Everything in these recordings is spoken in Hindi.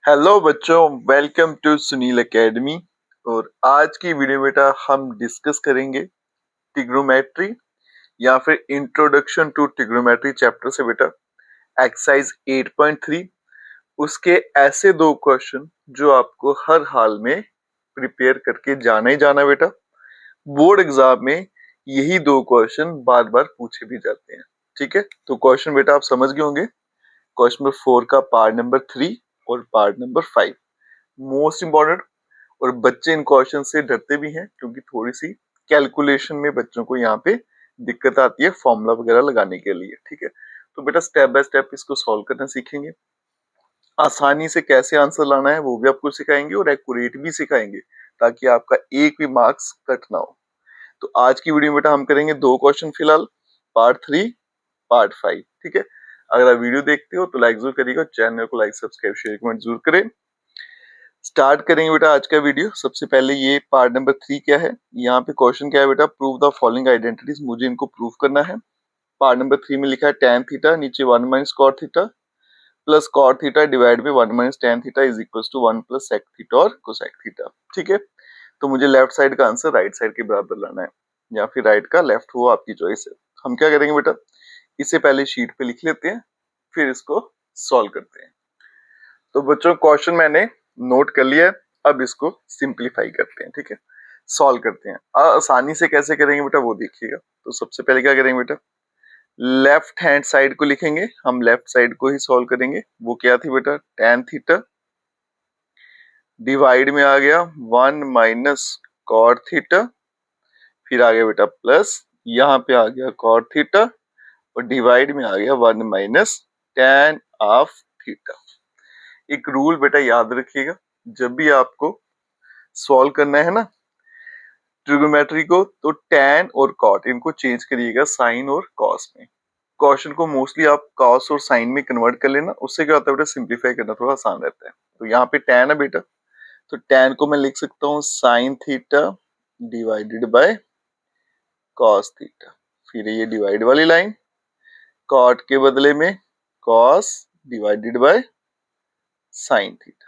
हेलो बच्चों, वेलकम टू सुनील एकेडमी। और आज की वीडियो बेटा हम डिस्कस करेंगे ट्रिग्नोमेट्री या फिर इंट्रोडक्शन टू ट्रिग्नोमेट्री चैप्टर से बेटा एक्सरसाइज 8.3। उसके ऐसे दो क्वेश्चन जो आपको हर हाल में प्रिपेयर करके जाना ही जाना बेटा। बोर्ड एग्जाम में यही दो क्वेश्चन बार बार पूछे भी जाते हैं। ठीक है, तो क्वेश्चन बेटा आप समझ गए होंगे। क्वेश्चन नंबर 4 का पार्ट नंबर 3 और पार्ट नंबर 5 मोस्ट इंपॉर्टेंट। और बच्चे इन क्वेश्चन से डरते भी हैं क्योंकि थोड़ी सी कैलकुलेशन में बच्चों को यहाँ पे दिक्कत आती है फॉर्मूला वगैरह लगाने के लिए। ठीक है, तो बेटा स्टेप बाय स्टेप इसको सॉल्व करना सीखेंगे। आसानी से कैसे आंसर लाना है वो भी आपको सिखाएंगे और एक्यूरेट भी सिखाएंगे ताकि आपका एक भी मार्क्स कट ना हो। तो आज की वीडियो में बेटा हम करेंगे दो क्वेश्चन फिलहाल, पार्ट 3 पार्ट 5। ठीक है, अगर आप वीडियो देखते हो तो लाइक जरूर करिएगा, चैनल को लाइक सब्सक्राइब शेयर कमेंट जरूर करें। स्टार्ट करेंगे बेटा आज का वीडियो। सबसे पहले ये पार्ट नंबर 3 क्या है, यहाँ पे क्वेश्चन क्या है बेटा, प्रूव द फॉलोइंग आइडेंटिटीज। मुझे इनको प्रूव करना है। पार्ट नंबर 3 में लिखा है tan थीटा, नीचे 1 minus cot theta plus cot theta divide में 1 minus tan theta is equals to 1 plus sec theta और cosec थीटा। ठीक है, तो मुझे लेफ्ट साइड का आंसर राइट साइड के बराबर लाना है या फिर राइट का लेफ्ट, वो आपकी चॉइस है। हम क्या करेंगे बेटा, इसे पहले शीट पे लिख लेते हैं फिर इसको सॉल्व करते हैं। तो बच्चों क्वेश्चन मैंने नोट कर लिया है, अब इसको सिंपलीफाई करते हैं। ठीक है, सॉल्व करते हैं। आसानी से कैसे करेंगे बेटा वो देखिएगा। तो सबसे पहले क्या करेंगे बेटा, लेफ्ट हैंड साइड को लिखेंगे। हम लेफ्ट साइड को ही सॉल्व करेंगे। वो क्या थी बेटा, tan थीटा डिवाइड में आ गया 1 माइनस कॉट थीटा, फिर आ गया बेटा प्लस यहाँ पे आ गया कॉट थीटा और डिवाइड में आ गया 1 माइनस tan ऑफ थीटा। एक रूल बेटा याद रखिएगा, जब भी आपको सॉल्व करना है ना ट्रिग्नोमेट्री को, तो tan और cot इनको चेंज करिएगा साइन और cos में। क्वेश्चन को मोस्टली आप cos और साइन में कन्वर्ट कर लेना, उससे क्या होता है बेटा, सिंपलीफाई करना थोड़ा आसान रहता है। तो यहाँ पे tan है बेटा, तो tan को मैं लिख सकता हूँ sine theta divided by cos theta, फिर ये डिवाइड वाली लाइन, cot के बदले में cos divided by sine theta,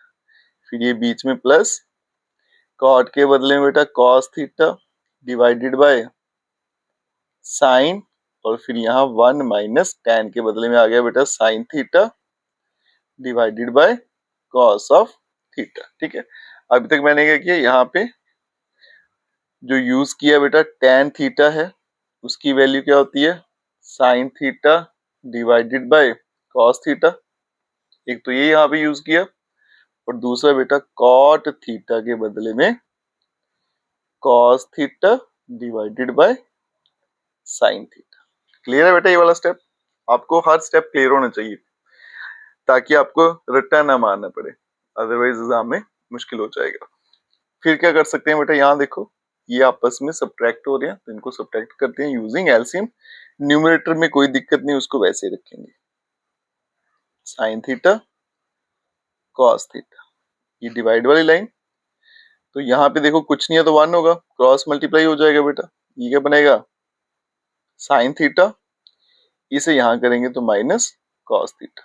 फिर ये बीच में प्लस कॉट के बदले में बेटा cos theta divided by sign, और फिर यहाँ 1 माइनस tan के बदले में आ गया बेटा sine theta divided by cos of theta. ठीक है, अभी तक मैंने क्या किया, यहाँ पे जो यूज किया बेटा tan थीटा है, उसकी वैल्यू क्या होती है, sine theta divided by cos theta. एक तो ये यहाँ पे यूज किया, और दूसरा बेटा cot थीटा के बदले में cos theta divided by sine theta. Clear है बेटा ये वाला स्टेप? आपको हर स्टेप क्लियर होना चाहिए ताकि आपको रट्टा ना मारना पड़े, अदरवाइज एग्जाम में मुश्किल हो जाएगा। फिर क्या कर सकते हैं बेटा, यहाँ देखो ये आपस में सब्ट्रैक्ट हो रहे हैं, तो इनको सब्ट्रैक्ट करते हैं यूजिंग एलसीएम। न्यूमरेटर में कोई दिक्कत नहीं, उसको वैसे ही रखेंगे, साइन थीटा कॉस थीटा, ये डिवाइड वाली लाइन। तो यहाँ पे देखो कुछ नहीं है तो 1 होगा, क्रॉस मल्टीप्लाई हो जाएगा बेटा, ये क्या बनेगा साइन थीटा, इसे यहाँ करेंगे तो माइनस कॉस थीटा,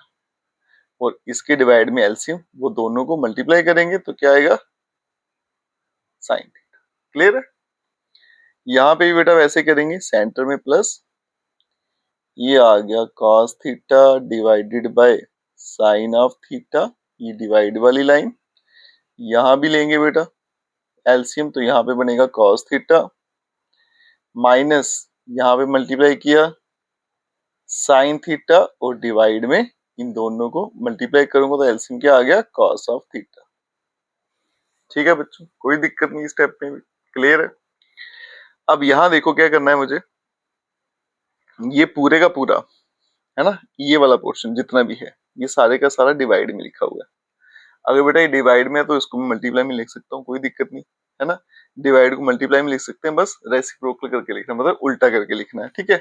और इसके डिवाइड में एलसीएम, वो दोनों को मल्टीप्लाई करेंगे तो क्या आएगा साइन थीटा। क्लियर है? यहाँ पे भी बेटा वैसे करेंगे, सेंटर में प्लस, ये आ गया cos theta divided by sine of theta, ये डिवाइड वाली लाइन। यहाँ भी लेंगे बेटा एलसीएम, तो यहाँ पे बनेगा cos थीटा माइनस, यहाँ पे मल्टीप्लाई किया साइन थीटा, और डिवाइड में इन दोनों को मल्टीप्लाई करूंगा तो एलसीएम क्या आ गया cos ऑफ थीटा। ठीक है बच्चों, कोई दिक्कत नहीं स्टेप में भी। क्लियर है? अब यहाँ देखो क्या करना है मुझे, ये पूरे का पूरा है ना, ये वाला पोर्शन जितना भी है ये सारे का सारा डिवाइड में लिखा हुआ है। अगर बेटा ये डिवाइड में है तो इसको मल्टीप्लाई में लिख सकता हूँ, कोई दिक्कत नहीं है ना। डिवाइड को मल्टीप्लाई में लिख सकते हैं, बस रेसिप्रोकल करके लिखना, मतलब उल्टा करके लिखना है। ठीक है,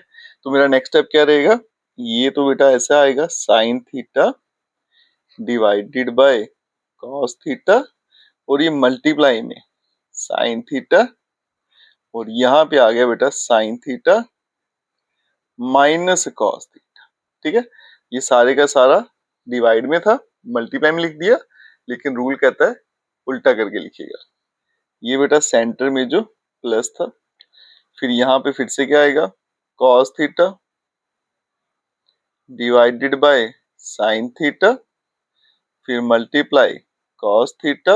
तो मेरा नेक्स्ट स्टेप क्या रहेगा, ये तो बेटा ऐसा आएगा sine theta divided by cos theta, और ये मल्टीप्लाई में साइन थीटा, और यहाँ पे आ गया बेटा sine theta minus cos theta. ठीक है, ये सारे का सारा डिवाइड में था, मल्टीप्लाई में लिख दिया, लेकिन रूल कहता है उल्टा करके लिखिएगा। ये बेटा सेंटर में जो प्लस था, फिर यहाँ पे फिर से क्या आएगा, cos theta divided by sine theta, फिर मल्टीप्लाई कॉस थीटा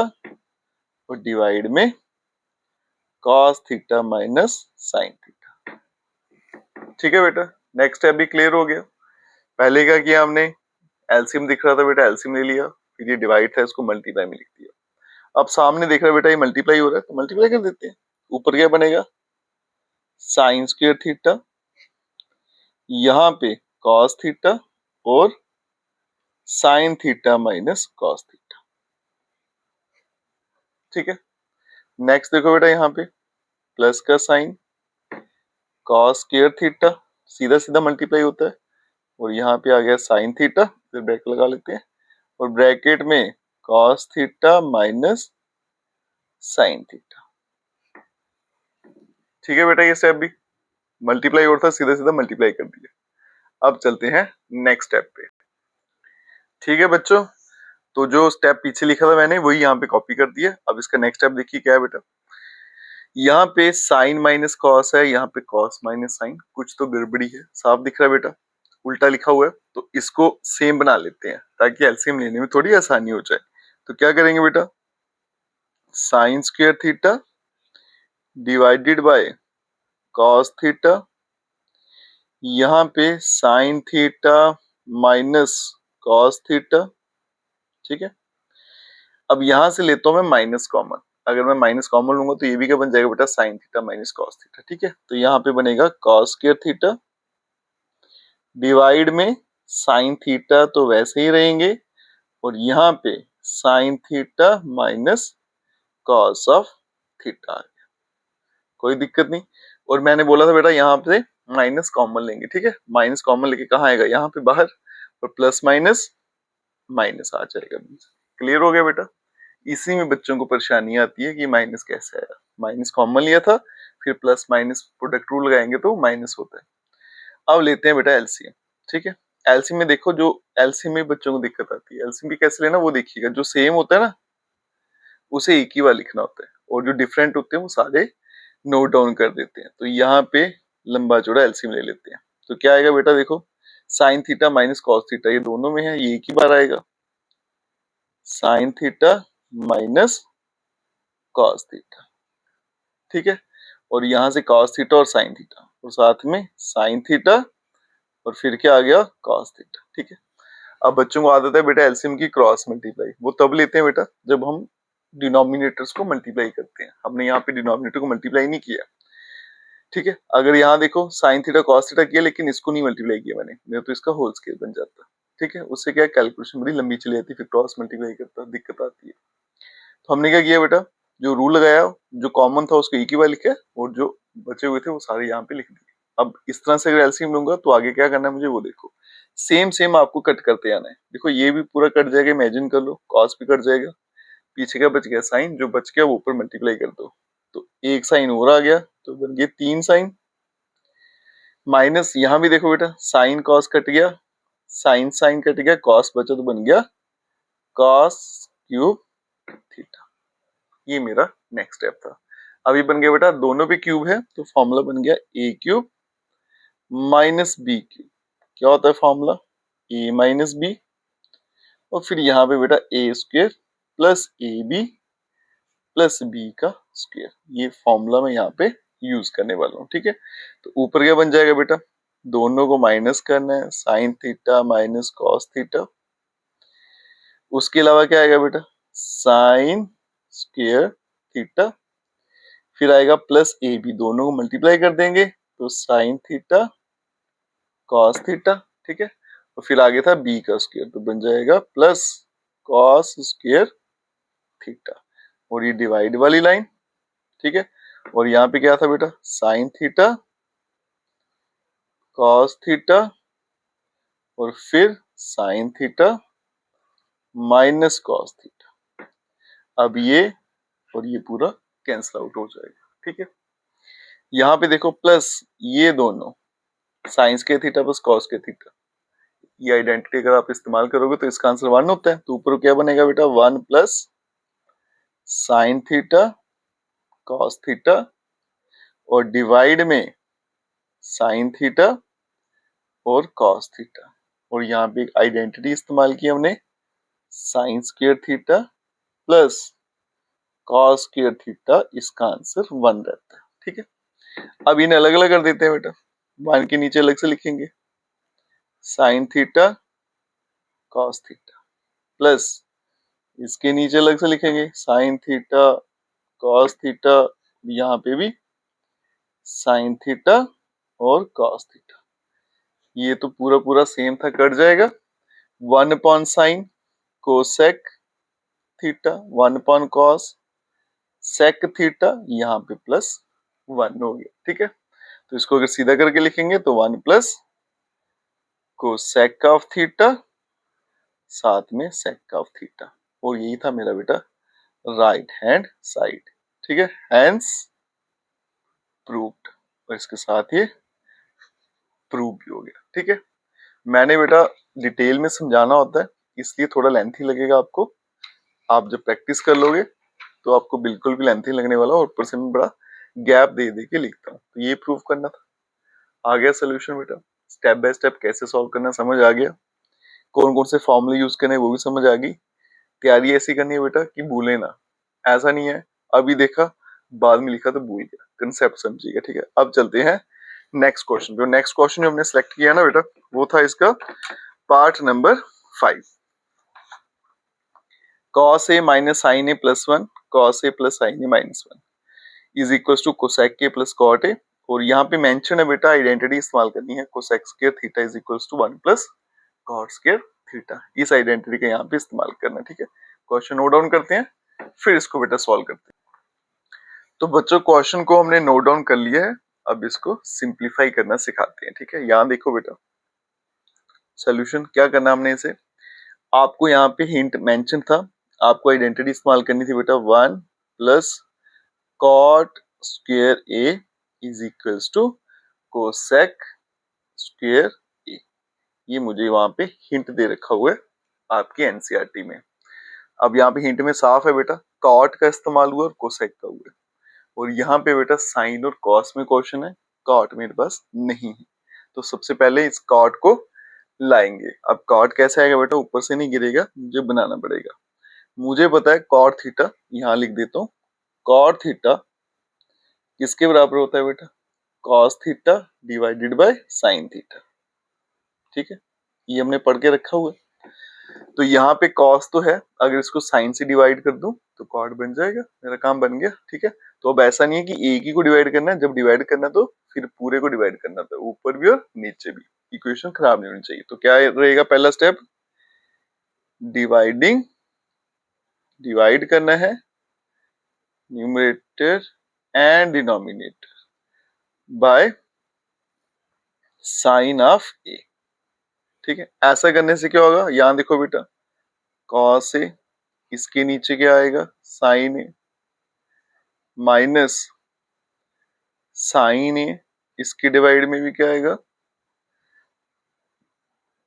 और डिवाइड में cos theta minus sine theta. ठीक है बेटा, नेक्स्ट स्टेप भी क्लियर हो गया। पहले क्या किया हमने, एलसीएम दिख रहा था बेटा, एलसीएम ले लिया, फिर ये डिवाइड था इसको मल्टीप्लाई में लिख दिया। अब सामने देख रहा है बेटा ये मल्टीप्लाई हो रहा है, तो मल्टीप्लाई कर देते हैं। ऊपर क्या बनेगा, साइन स्क्वायर थीटा, यहाँ पे कॉस थीटा और sign theta minus cos theta. ठीक है, नेक्स्ट देखो बेटा, यहाँ पे प्लस का साइन, कॉस स्क्वायर थीटा, सीधा सीधा मल्टीप्लाई होता है, और यहाँ पे आ गया साइन थीटा, फिर ब्रैकेट लगा लेते हैं, और ब्रैकेट में cos theta minus sine theta. ठीक है बेटा, ये स्टेप भी मल्टीप्लाई और था, सीधा सीधा मल्टीप्लाई कर दिया। अब चलते हैं नेक्स्ट स्टेप पे। ठीक है बच्चों, तो जो स्टेप पीछे लिखा था मैंने वही यहाँ पे कॉपी कर दिया। अब इसका नेक्स्ट स्टेप देखिए क्या है बेटा, यहाँ पे साइन माइनस कॉस है, यहाँ पे कॉस माइनस साइन, कुछ तो गड़बड़ी है, साफ दिख रहा है बेटा, उल्टा लिखा हुआ है, तो इसको सेम बना लेते हैं ताकि एलसीएम लेने में थोड़ी आसानी हो जाए। तो क्या करेंगे बेटा, sine square theta divided by cos theta, यहाँ पे sine theta minus cos theta. ठीक है, अब यहां से लेता हूं मैं माइनस कॉमन, अगर मैं माइनस कॉमन लूंगा तो ये भी क्या बन जाएगा बेटा, sine theta minus cos theta. ठीक है, तो यहाँ पे बनेगा कॉस स्क्वायर थीटा डिवाइड में साइन थीटा तो वैसे ही रहेंगे, और यहाँ पे sine theta minus cos of theta आ गया, कोई दिक्कत नहीं। और मैंने बोला था बेटा यहाँ पे माइनस कॉमन लेंगे। ठीक है, माइनस कॉमन लेके कहाँ आएगा, यहाँ पे बाहर, और प्लस माइनस माइनस आ जाएगा। क्लियर हो गया बेटा, इसी में बच्चों को परेशानी आती है कि माइनस कैसे आया, माइनस कॉमन लिया था, फिर प्लस माइनस प्रोडक्ट रूल लगाएंगे तो माइनस होता है। अब लेते हैं बेटा एलसीएम। ठीक है, एलसीएम में देखो, जो एलसीएम में बच्चों को दिक्कत आती है, एलसीएम भी कैसे लेना वो देखिएगा, जो सेम होता है ना उसे एक ही बार लिखना होता है, और जो डिफरेंट होते हैं वो सारे नोट डाउन कर देते हैं। तो यहाँ पे लंबा चौड़ा एलसीएम ले लेते हैं, तो क्या आएगा बेटा, देखो sign theta minus cos theta ये दोनों में है, ये एक ही बार आएगा, sign theta minus cos theta. ठीक है, और यहां से कॉस थीटा और साइन थीटा, और साथ में साइन थीटा, और फिर क्या आ गया, कॉस थीटा। ठीक है, अब बच्चों को आदत है बेटा एलसीएम की क्रॉस मल्टीप्लाई, वो तब लेते हैं बेटा जब हम डिनोमिनेटर्स को मल्टीप्लाई करते हैं। हमने यहाँ पे डिनोमिनेटर को मल्टीप्लाई नहीं किया। ठीक है, अगर यहाँ देखो साइन थीटा कॉस थीटा किया, लेकिन इसको नहीं मल्टीप्लाई किया मैंने तो इसका होल स्केयर बन जाता। ठीक है, उससे क्या कैलकुलेशन बड़ी लंबी चली जाती है, फिर क्रॉस मल्टीप्लाई करता दिक्कत आती है। तो हमने क्या किया बेटा, जो रूल लगाया, जो कॉमन था उसको एक ही बार लिखा, और जो बचे हुए थे वो सारे यहाँ पे लिख दिए। अब इस तरह से अगर एलसीएम लूंगा तो आगे क्या करना है मुझे वो देखो, सेम सेम आपको कट करते आना है। देखो ये भी पूरा कट जाएगा, इमेजिन कर लो, कॉस भी कट जाएगा, पीछे का बच गया साइन, जो बच गया वो ऊपर मल्टीप्लाई कर दो, तो एक साइन और आ गया, तो बन गया 3 साइन, माइनस यहाँ भी देखो बेटा साइन कॉस कट गया, साइन साइन कट गया, कॉस बचा तो बन गया कॉस क्यूब थीटा। ये मेरा नेक्स्ट स्टेप था। अभी बन गया बेटा, दोनों पे क्यूब है तो फॉर्मूला बन गया ए क्यूब माइनस बी क्यूब। क्या होता है फॉर्मूला, ए माइनस बी, और फिर यहाँ पे बेटा a square plus a b plus b का स्क्वेयर, ये फॉर्मूला मैं यहाँ पे यूज करने वाला हूँ। ठीक है, तो ऊपर क्या बन जाएगा बेटा, दोनों को माइनस करना है, sign theta minus cos theta, उसके अलावा क्या आएगा बेटा, साइन स्क्वेयर थीटा, फिर आएगा प्लस ए बी, दोनों को मल्टीप्लाई कर देंगे तो साइन थीटा कॉस थीटा। ठीक है, और फिर आगे था बी का स्क्वायर, तो बन जाएगा प्लस कॉस स्क्वायर थीटा, और ये डिवाइड वाली लाइन। ठीक है, और यहाँ पे क्या था बेटा, साइन थीटा कॉस थीटा, और फिर sign theta minus cos theta. अब ये और ये पूरा कैंसिल आउट हो जाएगा। ठीक है, यहाँ पे देखो प्लस ये दोनों साइंस के थीटा प्लस कॉस के थीटा, ये आइडेंटिटी अगर आप इस्तेमाल करोगे तो इसका आंसर 1 होता है। तो ऊपर क्या बनेगा बेटा, 1 plus sine theta cos theta और डिवाइड में साइन थीटा और कॉस थीटा, और यहाँ पे एक आइडेंटिटी इस्तेमाल की हमने, sine square theta plus cos square theta, इसका आंसर 1 रहता है। ठीक है, अब इन्हें अलग अलग कर देते हैं बेटा, 1 के नीचे अलग से लिखेंगे sine theta cos theta plus इसके नीचे अलग से लिखेंगे साइन थीटा कॉस थीटा, यहाँ पे भी साइन थीटा और कॉस थीटा। ये तो पूरा पूरा सेम था, कट जाएगा। 1 upon sine cosec theta, 1 upon cos sec theta, यहाँ पे प्लस 1 हो गया। ठीक है, तो इसको अगर सीधा करके लिखेंगे तो 1 प्लस कोसेक ऑफ थीटा साथ में सेक ऑफ थीटा, और यही था मेरा बेटा राइट हैंड साइड। ठीक है, हैंस प्रूव्ड, और इसके साथ ये प्रूव भी हो गया। ठीक है, मैंने बेटा डिटेल में समझाना होता है इसलिए थोड़ा लेंथी लगेगा आपको। आप जब प्रैक्टिस कर लोगे तो आपको बिल्कुल भी लेंथी लगने वाला, और ऊपर से मैं बड़ा गैप दे दे के लिखता हूँ। तो ये प्रूव करना था। आ गया सोल्यूशन बेटा, स्टेप बाय स्टेप कैसे सॉल्व करना समझ आ गया, कौन कौन से फॉर्मूले यूज करने वो भी समझ आ गई। तैयारी ऐसी करनी है बेटा कि भूले ना, ऐसा नहीं है अभी देखा बाद में लिखा तो भूल गया, कंसेप्ट समझिएगा। ठीक है, अब चलते हैं नेक्स्ट क्वेश्चन पे। नेक्स्ट क्वेश्चन जो हमने सिलेक्ट किया ना बेटा, वो था इसका part number 5, cos a minus sin a plus 1 cos a plus sin a minus 1 is equal to cosec a plus cot a, और यहाँ पे मेंशन है बेटा आइडेंटिटी इस्तेमाल करनी है, cosec square theta is equal to 1 plus cot square theta. इस आइडेंटिटी का यहाँ पे इस्तेमाल करना है। ठीक है, क्वेश्चन नोट डाउन करते हैं फिर इसको बेटा सॉल्व करते हैं। तो बच्चों क्वेश्चन को हमने नोट डाउन कर लिया है, अब इसको सिंप्लीफाई करना सिखाते हैं। ठीक है, यहाँ देखो बेटा सोल्यूशन क्या करना हमने इसे, आपको यहाँ पे हिंट मेंशन था, आपको आइडेंटिटी इस्तेमाल करनी थी बेटा 1 plus cot square a is equals to cosec square a. ये मुझे वहां पे हिंट दे रखा हुआ है आपकी एनसीईआरटी में। अब यहाँ पे हिंट में साफ है बेटा, कॉट का इस्तेमाल हुआ और कोसेक का हुआ, और यहाँ पे बेटा साइन और कॉस में क्वेश्चन है, कॉट मेरे पास नहीं है। तो सबसे पहले इस कॉट को लाएंगे। अब कॉट कैसे आएगा बेटा, ऊपर से नहीं गिरेगा, मुझे बनाना पड़ेगा। मुझे पता है कॉट थीटा, यहाँ लिख देता हूँ, कॉट थीटा किसके बराबर होता है बेटा, cos theta divided by sine theta. ठीक है, ये हमने पढ़ के रखा हुआ है। तो यहाँ पे कॉस तो है, अगर इसको साइन से डिवाइड कर दूं तो कॉट बन जाएगा, मेरा काम बन गया। ठीक है, तो अब ऐसा नहीं है कि एक ही को डिवाइड करना है, जब डिवाइड करना तो फिर पूरे को डिवाइड करना था, ऊपर भी और नीचे भी, इक्वेशन खराब नहीं होनी चाहिए। तो क्या रहेगा पहला स्टेप, डिवाइडिंग, डिवाइड करना है numerator and denominator by sine of a. ठीक है, ऐसा करने से क्या होगा, यहां देखो बेटा कॉस ए, इसके नीचे क्या आएगा साइन ए, माइनस साइन ए, इसके डिवाइड में भी क्या आएगा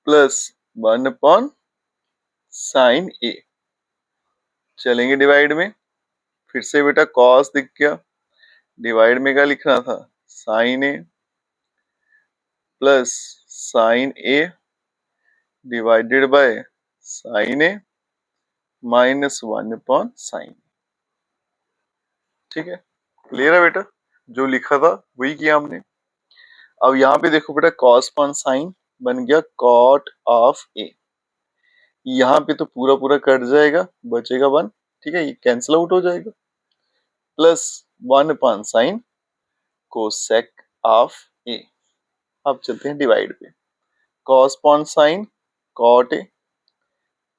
प्लस 1 अपॉन साइन ए। चलेंगे डिवाइड में, फिर से बेटा कॉस दिख गया, डिवाइड में क्या लिखना था sine A plus sine A divided by sine A minus 1 upon sine. ठीक है, क्लियर है बेटा, जो लिखा था वही किया हमने। अब यहाँ पे देखो बेटा कॉस अपॉन साइन बन गया कॉट ऑफ ए, यहाँ पे तो पूरा पूरा कट जाएगा, बचेगा 1। ठीक है, ये कैंसिल आउट हो जाएगा, plus 1 upon sine cosec of a. अब चलते हैं डिवाइड पे, cos upon sine cot a,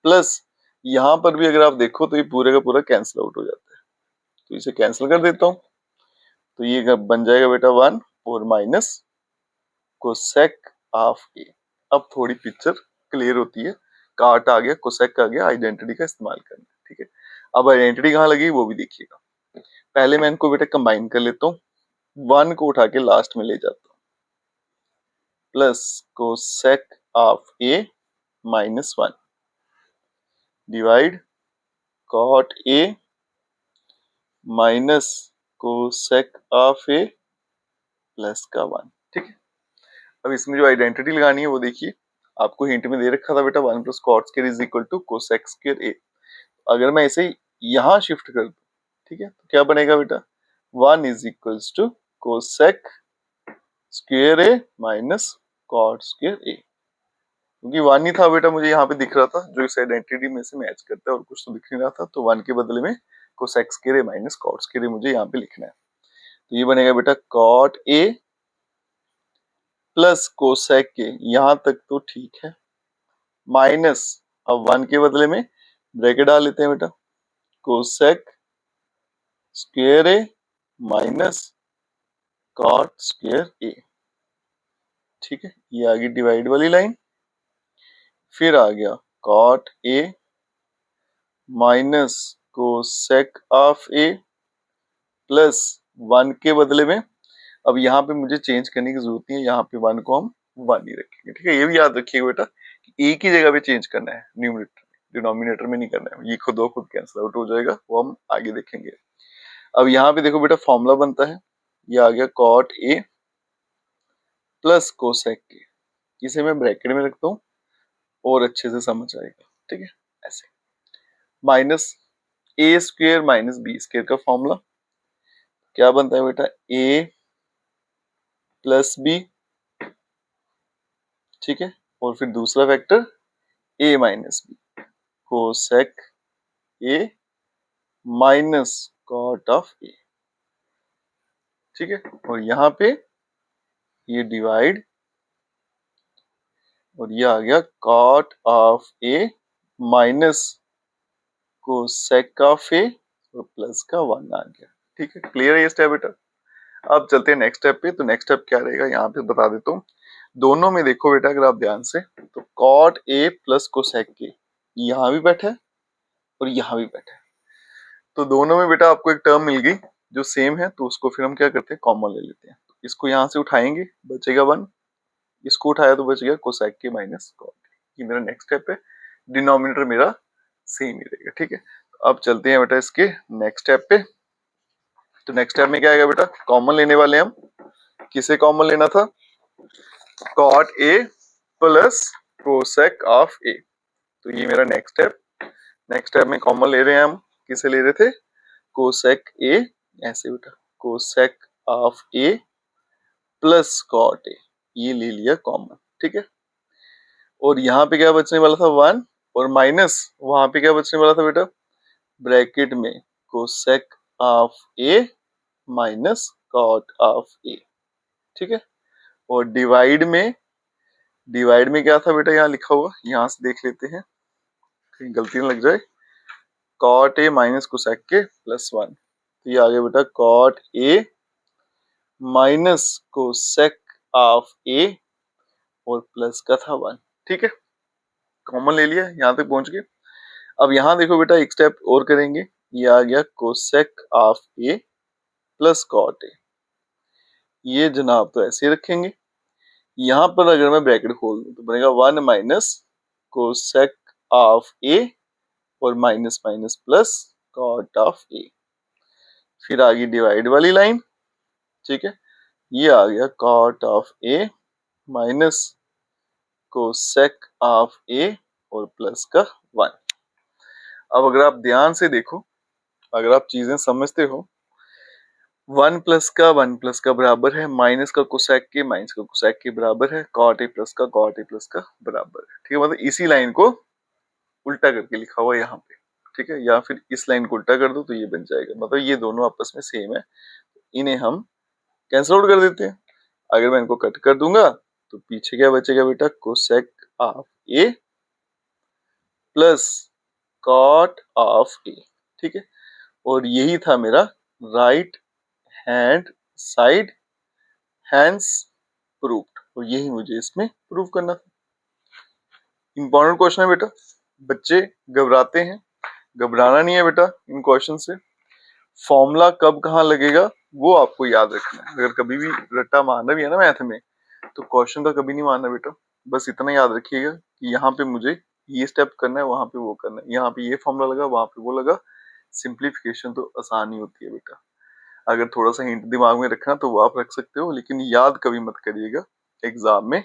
plus यहाँ पर भी अगर आप देखो तो ये पूरे का पूरा कैंसिल आउट हो जाता है, तो इसे कैंसिल कर देता हूँ। तो ये बन जाएगा बेटा 1 और माइनस कोसेक ऑफ ए। अब थोड़ी पिक्चर क्लियर होती है, काट आ गया, कोसेक आ गया, आइडेंटिटी का इस्तेमाल करना। ठीक है, अब आइडेंटिटी कहाँ लगी वो भी देखिएगा। पहले मैं इनको बेटा कंबाइन कर लेता हूँ, 1 को उठा के लास्ट में ले जाता हूँ, plus cosec of A minus 1 divide cot A minus cosec of A plus का 1। ठीक है, अब इसमें जो आइडेंटिटी लगानी है वो देखिए, आपको हिंट में दे रखा था बेटा 1 plus cot square is equal to cosec square a. अगर मैं इसे यहाँ शिफ्ट कर दूं, ठीक है, तो क्या बनेगा बेटा 1 is equals to cosec square a minus cot square a, क्योंकि 1 ही था बेटा मुझे यहाँ पे दिख रहा था जो इस आइडेंटिटी में से मैच करता है, और कुछ तो दिख नहीं रहा था, तो 1 के बदले में cosec square a minus cot square ए मुझे यहाँ पे लिखना है। तो ये बनेगा बेटा कॉट ए प्लस कोसेक के, यहाँ तक तो ठीक है, माइनस अब 1 के बदले में ब्रैकेट डाल लेते हैं बेटा, cosec square a minus cot square ए। ठीक है, ये आ गई डिवाइड वाली लाइन, फिर आ गया cot A minus cosec of A plus 1 के बदले में, अब यहाँ पे मुझे चेंज करने की जरूरत नहीं है, यहाँ पे 1 को हम 1 ही रखेंगे। ठीक है, ये भी याद रखिएगा बेटा कि एक ही जगह पे चेंज करना है, न्यूमरेटर डिनोमिनेटर में नहीं करना है, ये खुद खुद कैंसिल आउट हो जाएगा, वो हम आगे देखेंगे। अब यहाँ पे देखो बेटा फॉर्मूला बनता है, ये आ गया कॉट ए प्लस कोसेक के, इसे मैं ब्रैकेट में रखता हूँ और अच्छे से समझ आएगा। ठीक है, ऐसे माइनस ए स्क्वायर माइनस बी स्क्वायर का फॉर्मूला क्या बनता है बेटा ए प्लस बी, ठीक है, और फिर दूसरा vector a minus b cosec a minus cot of a. ठीक है, और यहाँ पे ये डिवाइड, और ये आ गया cot of A minus cosec of a और प्लस का 1 आ गया। ठीक है, क्लियर है ये स्टेप बेटा। अब चलते हैं नेक्स्ट स्टेप पे। तो नेक्स्ट स्टेप क्या रहेगा यहाँ पे बता देता हूँ। दोनों में देखो बेटा अगर आप ध्यान से, तो कॉट ए प्लस कोसेक के यहाँ भी बैठा है और यहाँ भी बैठा है, तो दोनों में बेटा आपको एक टर्म मिल गई जो सेम है, तो उसको फिर हम क्या करते हैं कॉमन ले लेते हैं। तो इसको यहाँ से उठाएंगे, बचेगा 1, इसको उठाया तो बच गया कोसेक के माइनस कॉट। ये मेरा नेक्स्ट स्टेप है, डिनोमिनेटर मेरा सेम ही रहेगा। ठीक है, तो अब चलते हैं बेटा इसके नेक्स्ट स्टेप पे। तो नेक्स्ट स्टेप में क्या आएगा बेटा, कॉमन लेने वाले हम, किसे कॉमन लेना था, cot a plus cosec of a. तो ये मेरा नेक्स्ट स्टेप, नेक्स्ट स्टेप में कॉमन ले रहे हैं हम, किसे ले रहे थे, कोसेक ए, ऐसे बेटा cosec of A plus cot A, ये ले लिया कॉमन। ठीक है, और यहाँ पे क्या बचने वाला था 1, और माइनस वहां पे क्या बचने वाला था बेटा, ब्रैकेट में cosec of A minus cot of a. ठीक है, और डिवाइड में क्या था बेटा, यहाँ लिखा हुआ, यहाँ से देख लेते हैं कहीं गलती ना लग जाए, कॉट ए माइनस कोसेक के प्लस 1। तो ये आ गया बेटा cot A minus cosec of a और प्लस का था 1। ठीक है, कॉमन ले लिया, यहाँ तक पहुंच गए। अब यहाँ देखो बेटा एक स्टेप और करेंगे, ये आ गया cosec of A plus cot A, ये जनाब तो ऐसे रखेंगे। यहाँ पर अगर मैं ब्रैकेट खोल दूं तो बनेगा 1 माइनस कोसेक ऑफ ए और minus minus plus cot of a, फिर आ गई डिवाइड वाली लाइन। ठीक है, ये आ गया cot of A minus cosec of a और प्लस का 1। अब अगर आप ध्यान से देखो, अगर आप चीजें समझते हो, 1 प्लस का बराबर है माइनस का कोसेक के माइनस का कोसेक के बराबर है, कॉट ए प्लस का बराबर है। ठीक है, मतलब इसी लाइन को उल्टा करके लिखा हुआ है यहाँ पे। ठीक है, या फिर इस लाइन को उल्टा कर दो तो ये बन जाएगा, मतलब ये दोनों आपस में सेम है, इन्हें हम कैंसिल आउट कर देते हैं। अगर मैं इनको कट कर दूंगा तो पीछे क्या बचेगा बेटा, cosec of A plus cot of a. ठीक है, और यही था मेरा right hand side, hence proved, और यही मुझे इसमें प्रूव करना था। इंपॉर्टेंट क्वेश्चन है बेटा, बच्चे घबराते हैं, घबराना नहीं है बेटा इन क्वेश्चन से। फॉर्मूला कब कहाँ लगेगा वो आपको याद रखना है। अगर कभी भी रट्टा मारना भी है ना मैथ में, तो क्वेश्चन का कभी नहीं मारना बेटा, बस इतना याद रखिएगा कि यहाँ पे मुझे ये स्टेप करना है, वहां पे वो करना है, यहाँ पे ये फॉर्मूला लगा, वहां पे वो लगा। सिंप्लीफिकेशन तो आसान ही होती है बेटा। अगर थोड़ा सा हिंट दिमाग में रखना तो वो आप रख सकते हो, लेकिन याद कभी मत करिएगा, एग्जाम में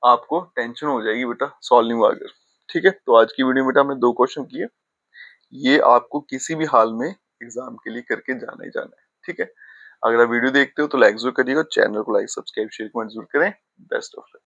आपको टेंशन हो जाएगी बेटा सॉल्व नहीं हुआ अगर। ठीक है, तो आज की वीडियो में बेटा हमने 2 क्वेश्चन किए, ये आपको किसी भी हाल में एग्जाम के लिए करके जाना ही जाना है। ठीक है, अगर आप वीडियो देखते हो तो लाइक जरूर करिएगा, चैनल को लाइक सब्सक्राइब शेयर कमेंट जरूर करें। Best of luck.